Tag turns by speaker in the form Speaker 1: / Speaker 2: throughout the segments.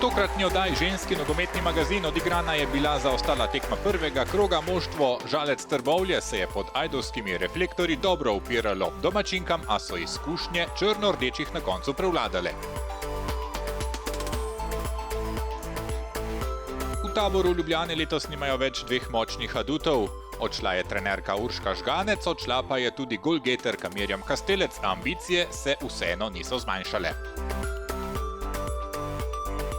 Speaker 1: Tokratni oddaji Ženski nogometni magazin odigrana je bila zaostala tekma prvega kroga. Moštvo Žalec Trbovlje se je pod ajdovskimi reflektorji dobro upiralo domačinkam, a so izkušnje črno-rdečih na koncu prevladale. V taboru Ljubljane letos nimajo več dveh močnih adutov. Odšla je trenerka Urška Žganec, odšla pa je tudi golgeterka Mirjam Kastelec, a ambicije se vseeno niso zmanjšale.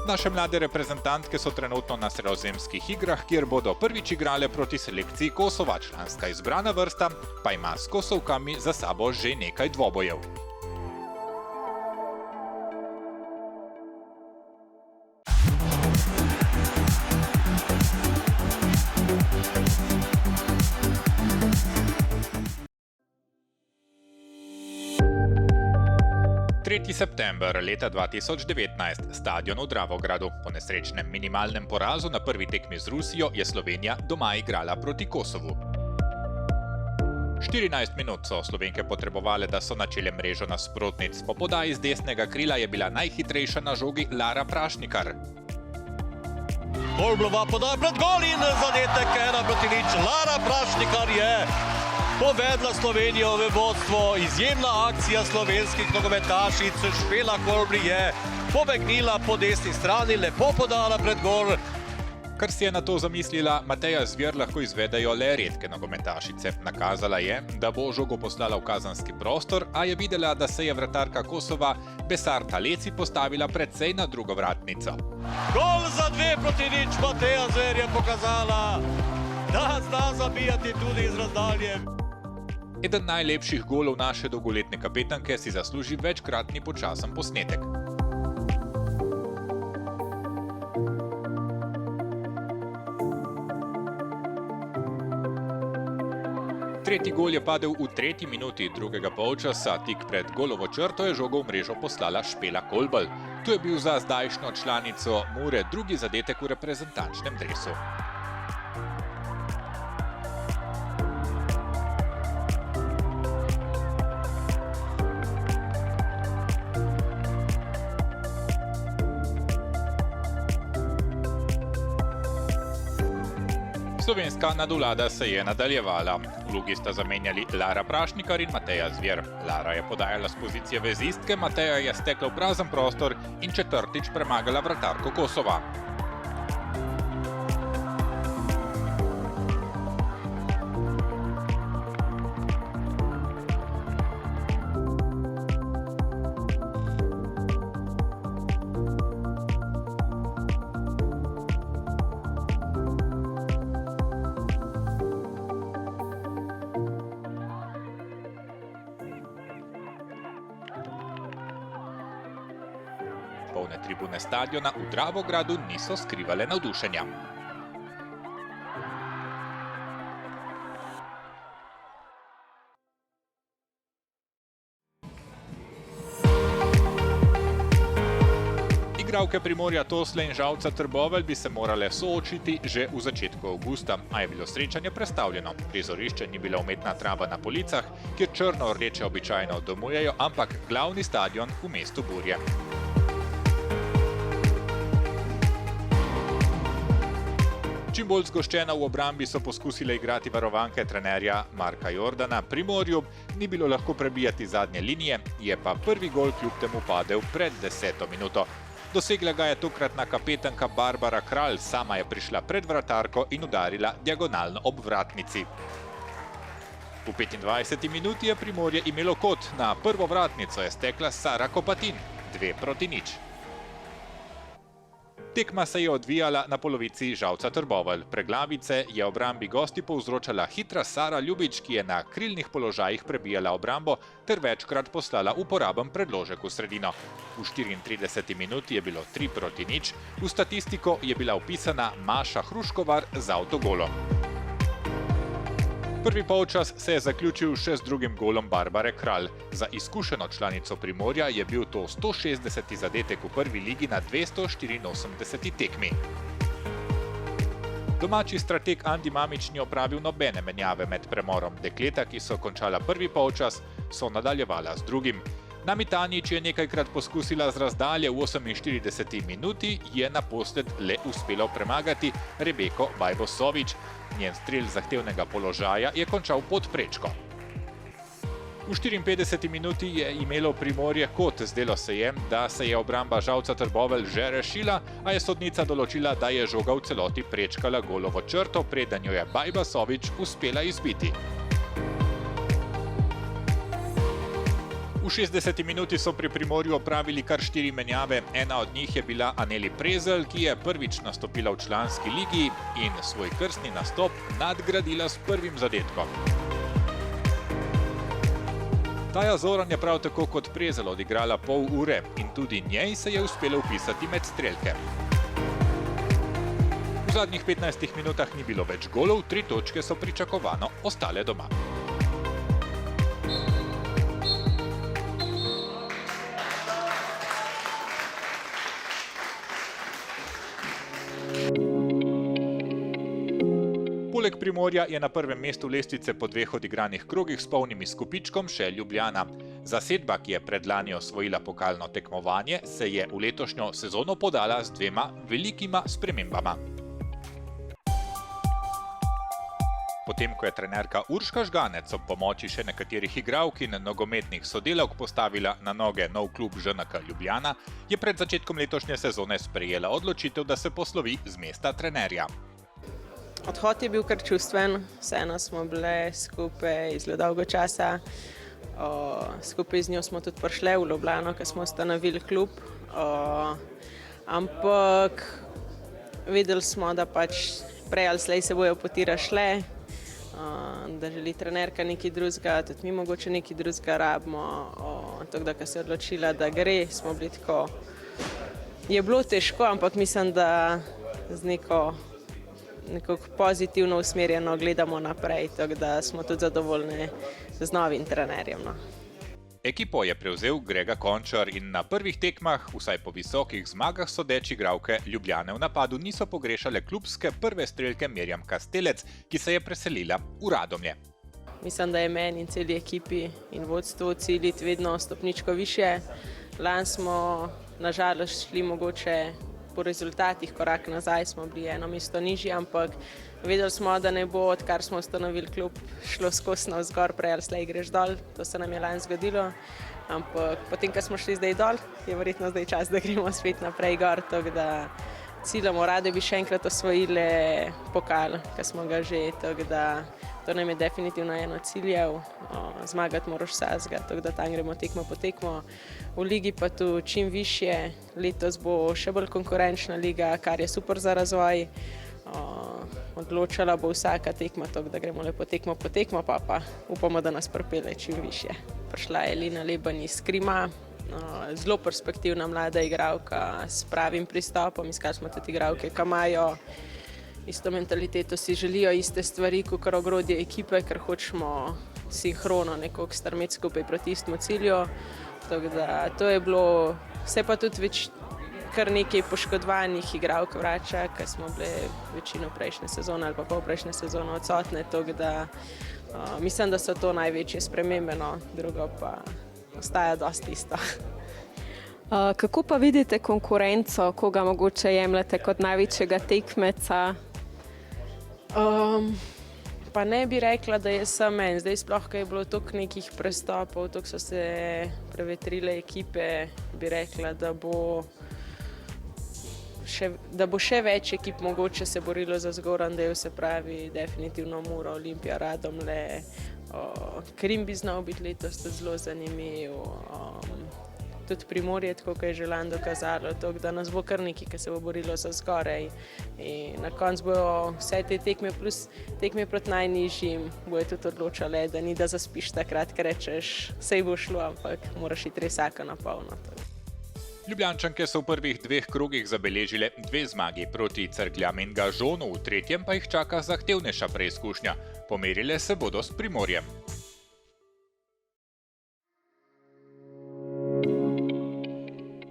Speaker 1: Naše mlade reprezentantke so trenutno na Sredozemskih igrah, kjer bodo prvič igrale proti selekciji Kosova. Članska izbrana vrsta pa ima s Kosovkami za sabo že nekaj dvobojev. September leta 2019, stadion v Dravogradu. Po nesrečnem minimalnem porazu na prvi tekmi z Rusijo je Slovenija doma igrala proti Kosovu. 14 minut so Slovenke potrebovale, da so načele mrežo nasprotnic. Po podaji z desnega krila je bila najhitrejša na žogi Lara Prašnikar.
Speaker 2: Kolblova podaja pred gol in zadetek 1-0. Lara Prašnikar je povedla Slovenijo v vodstvo. Izjemna akcija slovenskih nogometašic. Špela Kolbli je pobegnila po desni strani, lepo podala pred gol.
Speaker 1: Kar si je na to zamislila Mateja Zver, lahko izvedejo le redke nogometašice. Nakazala je, da bo žogo poslala v kazenski prostor, a je videla, da se je vratarka Kosova Besar Taleci postavila precej na drugo vratnico.
Speaker 2: Gol za 2-0. Mateja Zver je pokazala, da zna zabijati tudi iz razdalje.
Speaker 1: Eden najlepših golov naše dolgoletne kapetanke si zasluži večkratni počasen posnetek. Tretji gol je padel v 3. minuti drugega polčasa. Tik pred golovo črto je žogo v mrežo poslala Špela Kolbl. To je bil za zdajšnjo članico Mure drugi zadetek v reprezentančnem dresu. Slovenska nadvlada se je nadaljevala. Vlogi sta zamenjali Lara Prašnikar in Mateja Zver. Lara je podajala z pozicije vezistke, Mateja je stekla v prazen prostor in četrtič premagala vratarko Kosova. Polne tribune stadiona v Dravogradu niso skrivale navdušenja. Igralke Primorja Tosle in Žalca Trbovelj bi se morale soočiti že v začetku avgusta, a je bilo srečanje prestavljeno. Prizorišče ni bila umetna trava na policah, kjer črno-rdeče običajno domujejo, ampak glavni stadion v mestu Burje. Čim bolj zgoščena v obrambi so poskusile igrati varovanke trenerja Marka Jordana. Primorju ni bilo lahko prebijati zadnje linije, je pa prvi gol kljub temu padel pred 10. minuto. Dosegla ga je tokratna kapetanka Barbara Kralj, sama je prišla pred vratarko in udarila diagonalno ob vratnici. V 25. minuti je Primorje imelo kot. Na prvo vratnico je stekla Sara Kopatin, 2-0. Tekma se je odvijala na polovici Žalca Trbovelj. Preglavice je obrambi gosti povzročala hitra Sara Ljubič, ki je na krilnih položajih prebijala obrambo ter večkrat poslala uporaben predložek v sredino. V 34. minuti je bilo 3-0. V statistiko je bila vpisana Maša Hruškovar z avtogolom. Prvi polčas se je zaključil še z drugim golom Barbare Kralj. Za izkušeno članico Primorja je bil to 160. zadetek v prvi ligi na 284. tekmi. Domači strateg Andi Mamić ni opravil nobene menjave med premorom. Dekleta, ki so končala prvi polčas, so nadaljevala z drugim. Mitanič je nekajkrat poskusila z razdalje v 48 minuti, je naposled le uspelo premagati Rebeko Bajbosovič. Njen strel zahtevnega položaja je končal pod prečko. V 54 minuti je imelo Primorje kot, zdelo se je, da se je obramba Žalca Trbovelj že rešila, a je sodnica določila, da je žoga v celoti prečkala golovo črto, preden jo je Bajbosovič uspela izbiti. V 60 minuti so pri Primorju opravili kar 4 menjave, ena od njih je bila Aneli Prezelj, ki je prvič nastopila v članski ligi in svoj krstni nastop nadgradila s prvim zadetkom. Taja Zoran je prav tako kot Prezelj odigrala pol ure in tudi njej se je uspelo vpisati med strelke. V zadnjih 15 minutah ni bilo več golov, 3 točke so pričakovano ostale doma. Poleg Primorja je na prvem mestu lestvice po 2 odigranih krogih s polnim izkupičkom še Ljubljana. Zasedba, ki je predlani osvojila pokalno tekmovanje, se je v letošnjo sezono podala z 2 velikima spremembama. Potem, ko je trenerka Urška Žganec ob pomoči še nekaterih igralk in nogometnih sodelavk postavila na noge nov klub ŽNK Ljubljana, je pred začetkom letošnje sezone sprejela odločitev, da se poslovi z mesta trenerja.
Speaker 3: Odhod je bil kar čustven, vseeno smo bile skupaj zelo dolgo časa. Skupaj z njo smo tudi prišli v Ljubljano, ko smo ustanovili klub. Ampak videli smo, da pač prej ali slej se bojo poti razšle, da želi trenerka nekaj drugega, tudi mi mogoče nekaj drugega rabimo. Tako da, ko se je odločila, da gre, smo bili tako. Je bilo težko, ampak mislim, da z neko pozitivno usmerjeno gledamo naprej, tako da smo tudi zadovoljni z novim trenerjem.
Speaker 1: Ekipo je prevzel Grega Končar in na prvih tekmah, vsaj po visokih zmagah sodeč igralke Ljubljane v napadu niso pogrešale klubske prve strelke Mirjam Kastelec, ki se je preselila v Radomlje.
Speaker 3: Mislim, da je meni in celi ekipi in vodstvu ciljiti vedno stopničko više. Lani smo nažalost šli mogoče po rezultatih korak nazaj, smo bili eno mesto nižji, ampak vedeli smo, da ne bo, odkar smo ustanovili klub, šlo skozi navzgor, prej ali slej greš dol. To se nam je lani zgodilo, ampak potem, ko smo šli zdaj dol, je verjetno zdaj čas, da gremo spet naprej gor, tako da ciljamo, rade bi še enkrat osvojili pokal, ko smo ga že, tako da to nam je definitivno eno ciljev, zmagati moraš vsakega, tako da tam gremo tekmo po tekmo. V ligi pa tu čim višje, letos bo še bolj konkurenčna liga, kar je super za razvoj. Odločala bo vsaka tekma, tako da gremo lepo tekmo po tekmo, pa upamo, da nas pripelje čim višje. Prišla je Elina Leban iz Krima, zelo perspektivna mlada igralka s pravim pristopom, iskali smo tudi igralke, ki imajo isto mentaliteto, si želijo iste stvari, kot ogrodje ekipe, ker hočemo sinhrono nekako strmeti skupaj proti istemu cilju. Tako da to je bilo, vse pa tudi kar nekaj poškodovanih igralk vrača, ker smo bile večino prejšnje sezone ali pa pol prejšnje sezone odsotne, tako da mislim, da so to največje spremembe, drugo pa ostaja dosti isto.
Speaker 4: Kako pa vidite konkurenco, koga mogoče jemljete kot največjega tekmeca?
Speaker 3: Pa ne bi rekla, da je samo en. Zdaj sploh, ko je bilo toliko nekih prestopov, toliko so se prevetrile ekipe, bi rekla, da bo še več ekip mogoče se borilo za zgoran del, se pravi definitivno Mura, Olimpija, Radomlje, Krim bi znal biti letos zelo zanimiv. Tudi Primorje, tako kot je že lani dokazalo, da nas bo kar nekaj, ki se bo borilo za zgoraj. In na koncu bojo vse te tekme plus tekme proti najnižjim, bojo tudi odločale, da ni da zaspiš takrat, ker rečeš, sej bo šlo, ampak moraš iti res vsaka na polno.
Speaker 1: Ljubljančanke so v prvih 2 krogih zabeležile 2 zmagi proti Cerkljam in Gažonu, v tretjem pa jih čaka zahtevnejša preizkušnja. Pomerile se bodo s Primorjem.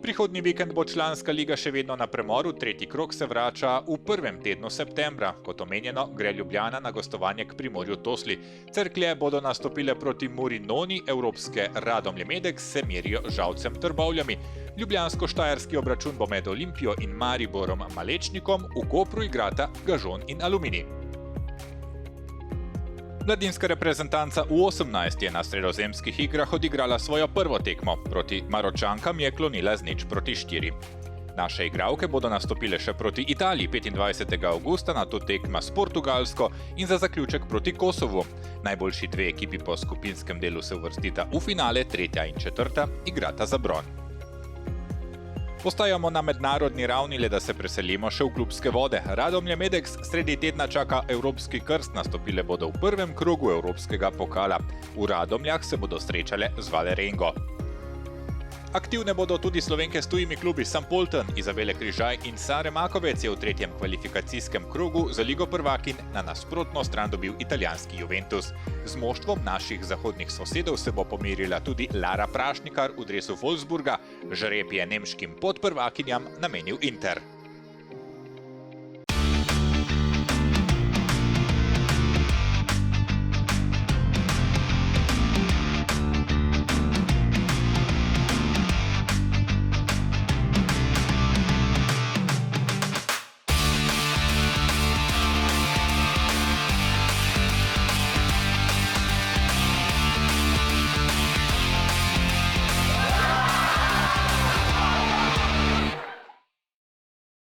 Speaker 1: Prihodnji vikend bo članska liga še vedno na premoru, tretji krog se vrača v prvem tednu septembra. Kot omenjeno, gre Ljubljana na gostovanje k Primorju Tosli. Cerklje bodo nastopile proti Muri Noni, evropske Radomlje Medeks se merijo Žalcem Trbovljami. Ljubljansko-štajerski obračun bo med Olimpijo in Mariborom Malečnikom, v Kopru igrata Gažon in Aluminij. Mladinska reprezentanca U18 je na sredozemskih igrah odigrala svojo prvo tekmo. Proti Maročankam je klonila z 0-4. Naše igralke bodo nastopile še proti Italiji 25. avgusta, nato tekma s Portugalsko in za zaključek proti Kosovu. Najboljši dve ekipi po skupinskem delu se uvrstita v finale, tretja in četrta igrata za bron. Postajamo na mednarodni ravni, le da se preselimo še v klubske vode. Radomlje Medeks sredi tedna čaka evropski krst, nastopile bodo v prvem krogu evropskega pokala. V Radomljah se bodo srečale z Vålerengo. Aktivne bodo tudi Slovenke s tujimi klubi Sampolten, Izabele Križaj in Sare Makovec je v tretjem kvalifikacijskem krogu za Ligo prvakinj na nasprotno stran dobil italijanski Juventus. Z moštvom naših zahodnih sosedov se bo pomerila tudi Lara Prašnikar v dresu Wolfsburga, žreb je nemškim podprvakinjam namenil Inter.